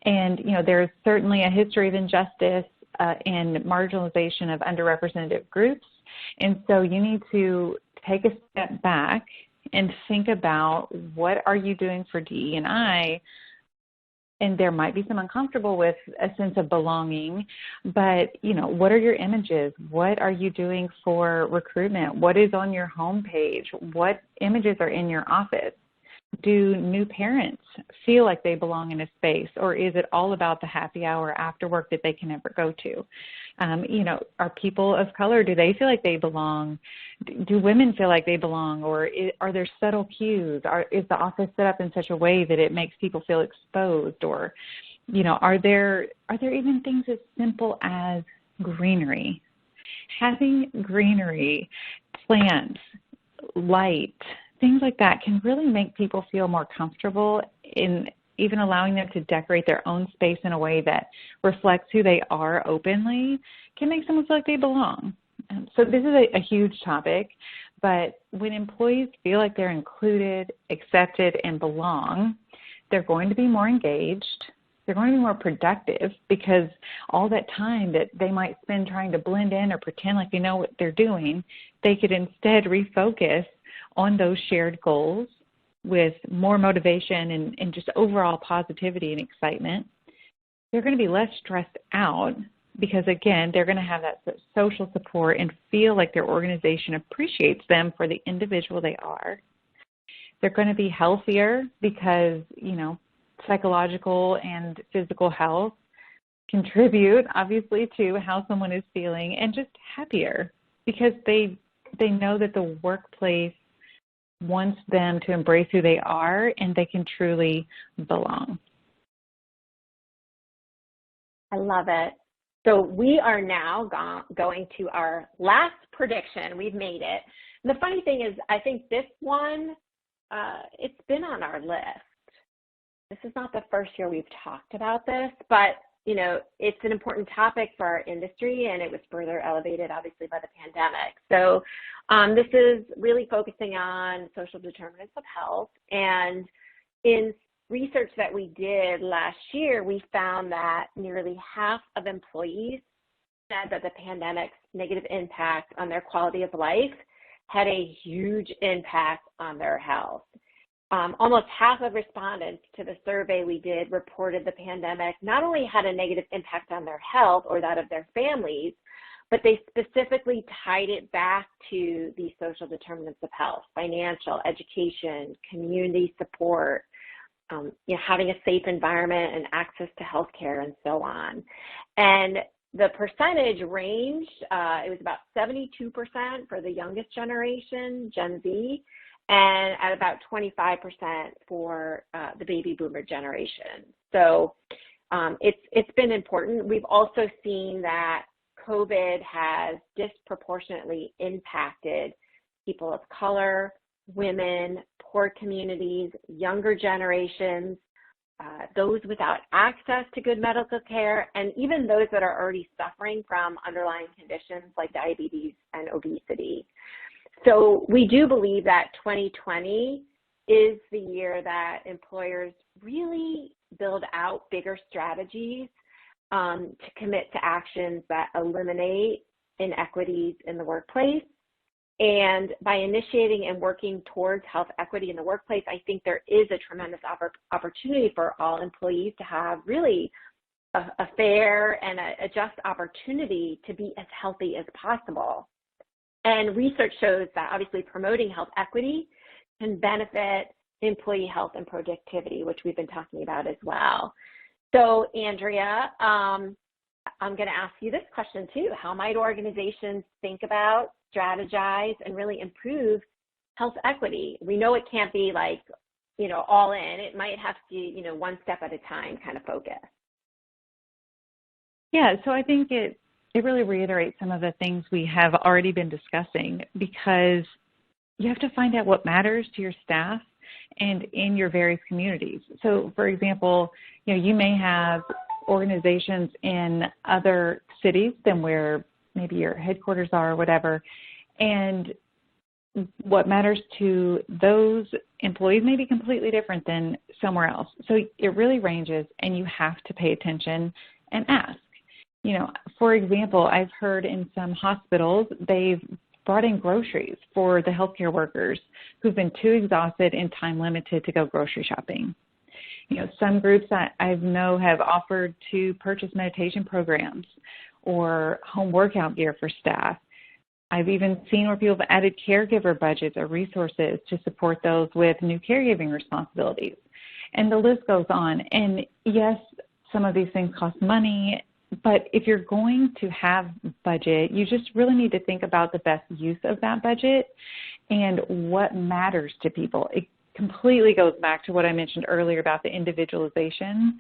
And, you know, there's certainly a history of injustice and marginalization of underrepresented groups. And so you need to take a step back and think about what are you doing for DE&I. And there might be some uncomfortable with a sense of belonging, but, you know, what are your images? What are you doing for recruitment? What is on your homepage? What images are in your office? Do new parents feel like they belong in a space, or is it all about the happy hour after work that they can never go to? You know, are people of color, do they feel like they belong? Do women feel like they belong, or are there subtle cues? Is the office set up in such a way that it makes people feel exposed? Or, you know, are there even things as simple as greenery? Having greenery, plants, light, things like that can really make people feel more comfortable in even allowing them to decorate their own space in a way that reflects who they are openly, can make someone feel like they belong. So this is a huge topic, but when employees feel like they're included, accepted, and belong, they're going to be more engaged. They're going to be more productive because all that time that they might spend trying to blend in or pretend like they know what they're doing, they could instead refocus on those shared goals with more motivation and just overall positivity and excitement. They're going to be less stressed out because, again, they're going to have that social support and feel like their organization appreciates them for the individual they are. They're going to be healthier because, you know, psychological and physical health contribute, obviously, to how someone is feeling, and just happier because they know that the workplace wants them to embrace who they are and they can truly belong. I love it. So we are now going to our last prediction. We've made it. And the funny thing is, I think this one, it's been on our list. This is not the first year we've talked about this, but you know, it's an important topic for our industry, and it was further elevated, obviously, by the pandemic. So this is really focusing on social determinants of health. And in research that we did last year, we found that nearly half of employees said that the pandemic's negative impact on their quality of life had a huge impact on their health. Almost half of respondents to the survey we did reported the pandemic not only had a negative impact on their health or that of their families, but they specifically tied it back to the social determinants of health: financial, education, community support, you know, having a safe environment and access to healthcare, and so on. And the percentage ranged, it was about 72% for the youngest generation, Gen Z, and at about 25% for the baby boomer generation. So it's been important. We've also seen that COVID has disproportionately impacted people of color, women, poor communities, younger generations, those without access to good medical care, and even those that are already suffering from underlying conditions like diabetes and obesity. So we do believe that 2020 is the year that employers really build out bigger strategies to commit to actions that eliminate inequities in the workplace And by initiating and working towards health equity in the workplace, I think there is a tremendous opportunity for all employees to have really a fair and a just opportunity to be as healthy as possible. And research shows that obviously promoting health equity can benefit employee health and productivity, which we've been talking about as well. So Andrea, I'm going to ask you this question too. How might organizations think about, strategize, and really improve health equity? We know it can't be like, all in. It might have to, one step at a time kind of focus. Yeah, so I think it really reiterates some of the things we have already been discussing, because you have to find out what matters to your staff and in your various communities. So, for example, you may have organizations in other cities than where maybe your headquarters are or whatever, and what matters to those employees may be completely different than somewhere else. So it really ranges, and you have to pay attention and ask. For example, I've heard in some hospitals, they've brought in groceries for the healthcare workers who've been too exhausted and time limited to go grocery shopping. Some groups I know have offered to purchase meditation programs or home workout gear for staff. I've even seen where people have added caregiver budgets or resources to support those with new caregiving responsibilities. And the list goes on. And yes, some of these things cost money, but if you're going to have budget, you just really need to think about the best use of that budget and what matters to people. It completely goes back to what I mentioned earlier about the individualization.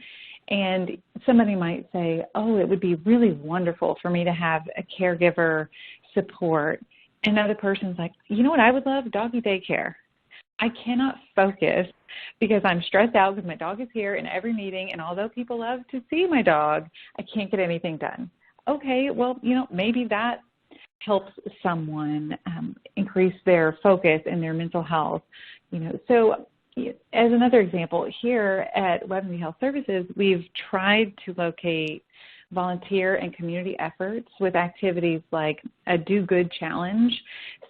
And somebody might say, oh, it would be really wonderful for me to have a caregiver support. Another person's like, you know what I would love? Doggy daycare. I cannot focus because I'm stressed out because my dog is here in every meeting, and although people love to see my dog, I can't get anything done. Okay, well, maybe that helps someone increase their focus and their mental health. So as another example, here at WebMD Health Services, we've tried to locate volunteer and community efforts with activities like a Do Good challenge.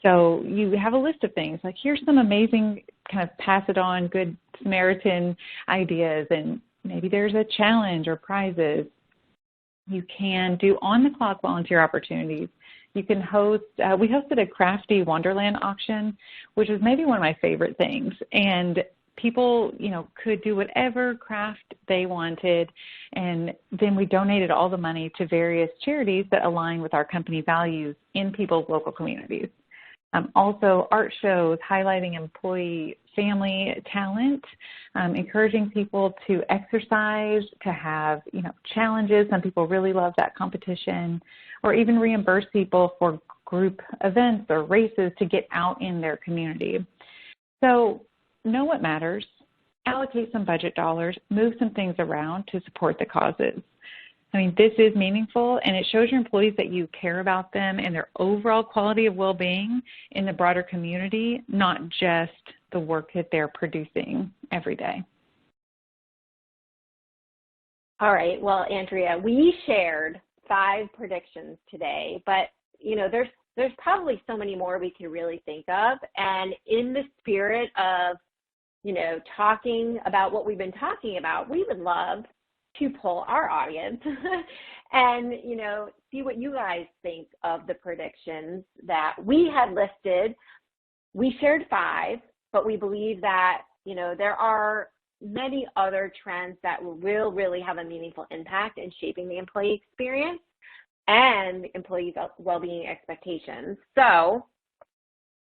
So you have a list of things like, here's some amazing kind of pass it on Good Samaritan ideas, and maybe there's a challenge or prizes. You can do on-the-clock volunteer opportunities. You can host, we hosted a Crafty Wonderland auction, which was maybe one of my favorite things. And people, could do whatever craft they wanted, and then we donated all the money to various charities that align with our company values in people's local communities. Also, art shows highlighting employee family talent, encouraging people to exercise, to have, challenges. Some people really love that competition, or even reimburse people for group events or races to get out in their community. So know what matters, allocate some budget dollars, move some things around to support the causes. I mean, this is meaningful, and it shows your employees that you care about them and their overall quality of well-being in the broader community, not just the work that they're producing every day. All right. Well, Andrea, we shared 5 predictions today, but, there's probably so many more we can really think of. And in the spirit of, talking about what we've been talking about, we would love to poll our audience and, see what you guys think of the predictions that we had listed. We shared 5, but we believe that, there are many other trends that will really have a meaningful impact in shaping the employee experience and employee well-being expectations. So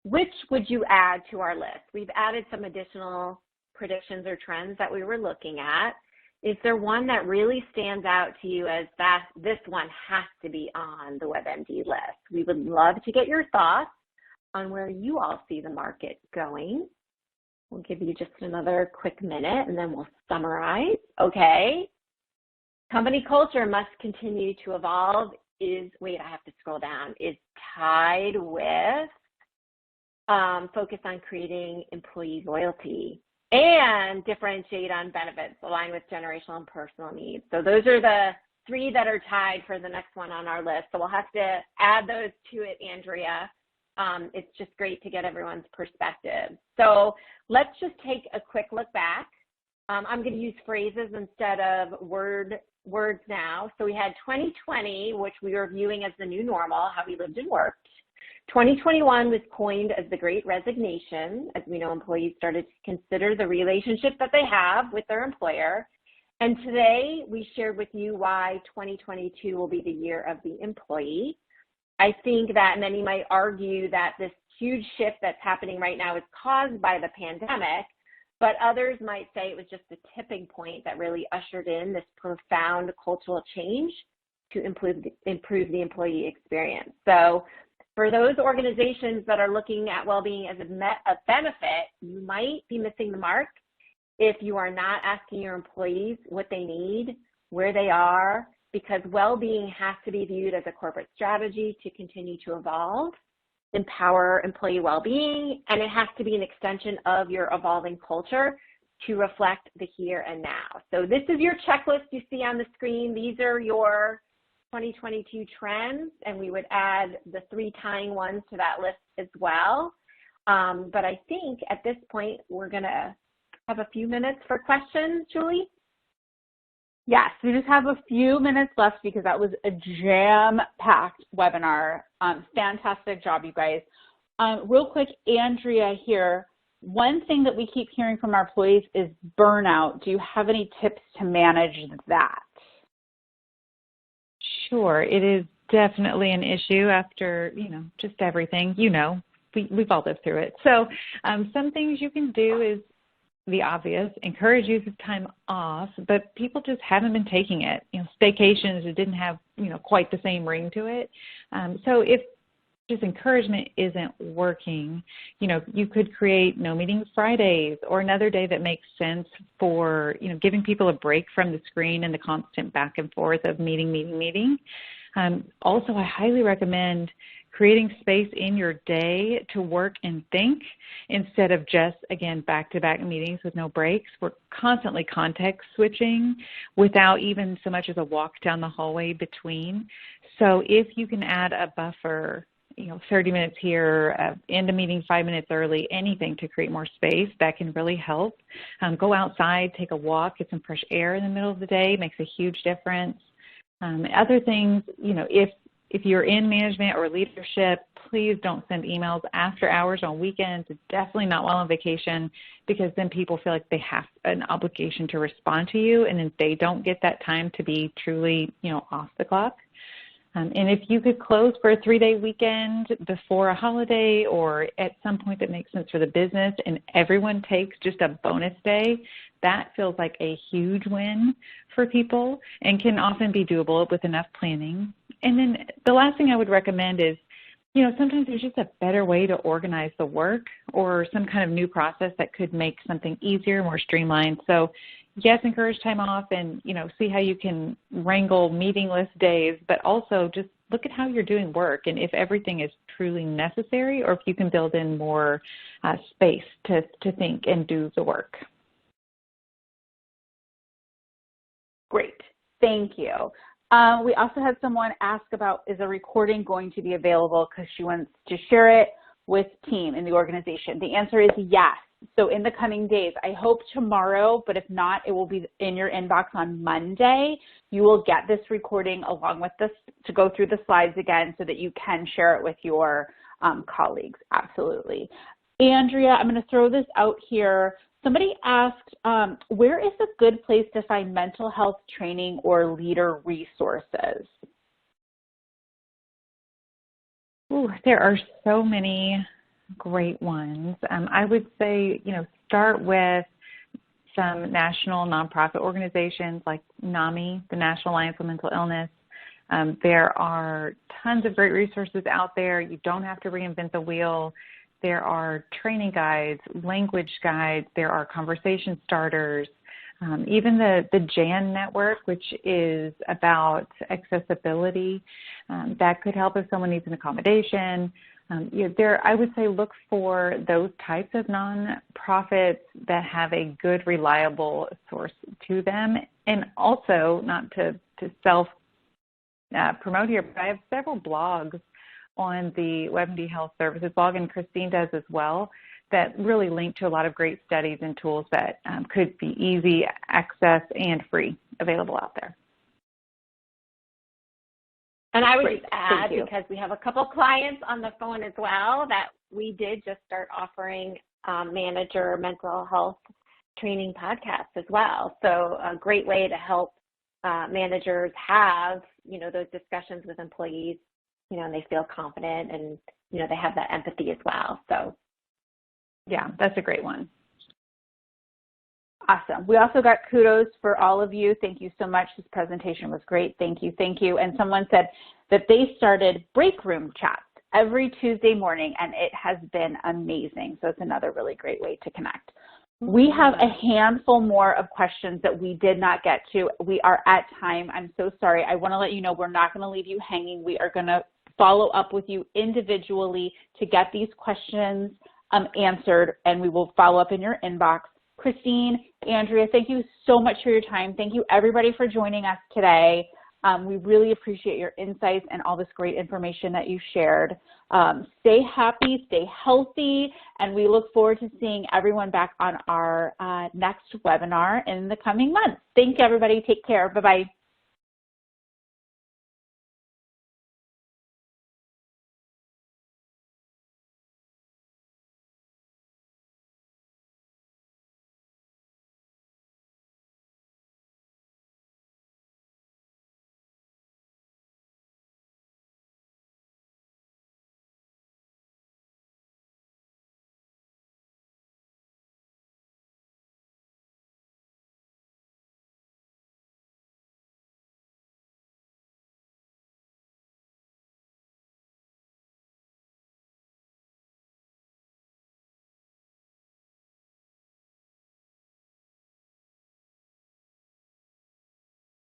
which would you add to our list? We've added some additional predictions or trends that we were looking at. Is there one that really stands out to you as that this one has to be on the WebMD list? We would love to get your thoughts on where you all see the market going. We'll give you just another quick minute and then we'll summarize. Okay. Company culture must continue to evolve I have to scroll down, is tied with focus on creating employee loyalty and differentiate on benefits, align with generational and personal needs. So those are the 3 that are tied for the next one on our list. So we'll have to add those to it, Andrea. it's just great to get everyone's perspective. So let's just take a quick look back. I'm going to use phrases instead of words now. So we had 2020, which we were viewing as the new normal, how we lived and worked. 2021 was coined as the Great Resignation. As we know, employees started to consider the relationship that they have with their employer. And today we shared with you why 2022 will be the year of the employee. I think that many might argue that this huge shift that's happening right now is caused by the pandemic, but others might say it was just a tipping point that really ushered in this profound cultural change to improve the employee experience. So for those organizations that are looking at well-being as a benefit, you might be missing the mark if you are not asking your employees what they need, where they are, because well-being has to be viewed as a corporate strategy to continue to evolve, empower employee well-being, and it has to be an extension of your evolving culture to reflect the here and now. So this is your checklist you see on the screen. These are your 2022 trends, and we would add the 3 tying ones to that list as well. But I think at this point, we're gonna have a few minutes for questions, Julie. Yes, we just have a few minutes left because that was a jam-packed webinar. Fantastic job, you guys. Real quick, Andrea here, one thing that we keep hearing from our employees is burnout. Do you have any tips to manage that? Sure, it is definitely an issue after, just everything, we've all lived through it. So some things you can do is the obvious, encourage use of time off, but people just haven't been taking it. Staycations, it didn't have, quite the same ring to it. So if just encouragement isn't working, you could create no meetings Fridays or another day that makes sense for, giving people a break from the screen and the constant back and forth of meeting. Also, I highly recommend creating space in your day to work and think instead of just, again, back-to-back meetings with no breaks. We're constantly context switching without even so much as a walk down the hallway between. So if you can add a buffer, 30 minutes here, end a meeting 5 minutes early, anything to create more space, that can really help. Go outside, take a walk, get some fresh air in the middle of the day, makes a huge difference. Other things, if you're in management or leadership, please don't send emails after hours on weekends, definitely not while on vacation, because then people feel like they have an obligation to respond to you, and then they don't get that time to be truly, off the clock. And if you could close for a 3-day weekend before a holiday or at some point that makes sense for the business and everyone takes just a bonus day, that feels like a huge win for people and can often be doable with enough planning. And then the last thing I would recommend is, sometimes there's just a better way to organize the work or some kind of new process that could make something easier, more streamlined. So yes, encourage time off and, see how you can wrangle meetingless days, but also just look at how you're doing work and if everything is truly necessary or if you can build in more space to think and do the work. Great. Thank you. We also had someone ask about, is a recording going to be available because she wants to share it with team in the organization? The answer is yes. So in the coming days, I hope tomorrow, but if not, it will be in your inbox on Monday. You will get this recording along with this to go through the slides again so that you can share it with your colleagues. Absolutely. Andrea, I'm going to throw this out here. Somebody asked, where is a good place to find mental health training or leader resources? Ooh, there are so many great ones. I would say, start with some national nonprofit organizations like NAMI, the National Alliance on Mental Illness. There are tons of great resources out there. You don't have to reinvent the wheel. There are training guides, language guides. There are conversation starters. Even the JAN network, which is about accessibility, that could help if someone needs an accommodation. I would say look for those types of nonprofits that have a good, reliable source to them. And also, not to self-promote here, but I have several blogs on the WebMD Health Services blog, and Christine does as well, that really link to a lot of great studies and tools that could be easy access and free available out there. And I would just add, because we have a couple clients on the phone as well, that we did just start offering manager mental health training podcasts as well. So a great way to help managers have, those discussions with employees, and they feel confident and, they have that empathy as well. So yeah, that's a great one. Awesome. We also got kudos for all of you. Thank you so much. This presentation was great. Thank you. Thank you. And someone said that they started break room chats every Tuesday morning, and it has been amazing. So it's another really great way to connect. We have a handful more of questions that we did not get to. We are at time. I'm so sorry. I want to let you know we're not going to leave you hanging. We are going to follow up with you individually to get these questions answered, and we will follow up in your inbox. Christine, Andrea, thank you so much for your time. Thank you, everybody, for joining us today. We really appreciate your insights and all this great information that you shared. Stay happy, stay healthy, and we look forward to seeing everyone back on our next webinar in the coming months. Thank you, everybody. Take care. Bye-bye.